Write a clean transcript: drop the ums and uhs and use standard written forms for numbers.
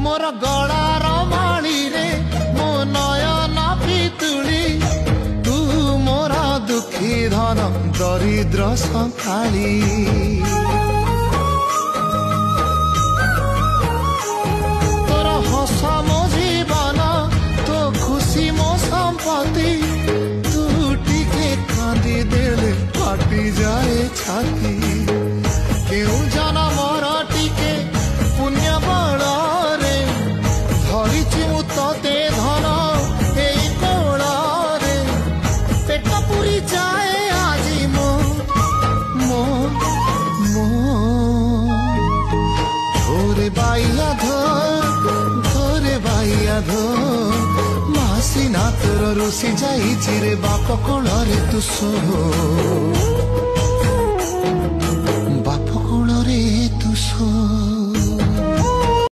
मोर गलार माली रे मो नयन पितुली तू मोरा दुखी धन दरिद्र संखाली तोर हस मो जीवन तो खुशी मो संपत्ति तू टिके कांदी देले फाटी जाए छाती केउ जनमर टिके पुण्य बल रे धरिछि मु तते धन एई कोल रे पेट पुरी जाए आजी मो मो मो धोरे बाइया धोरे बाइया धो मासी ना तोर रुसी जाई रे बाप कोल रे तू सो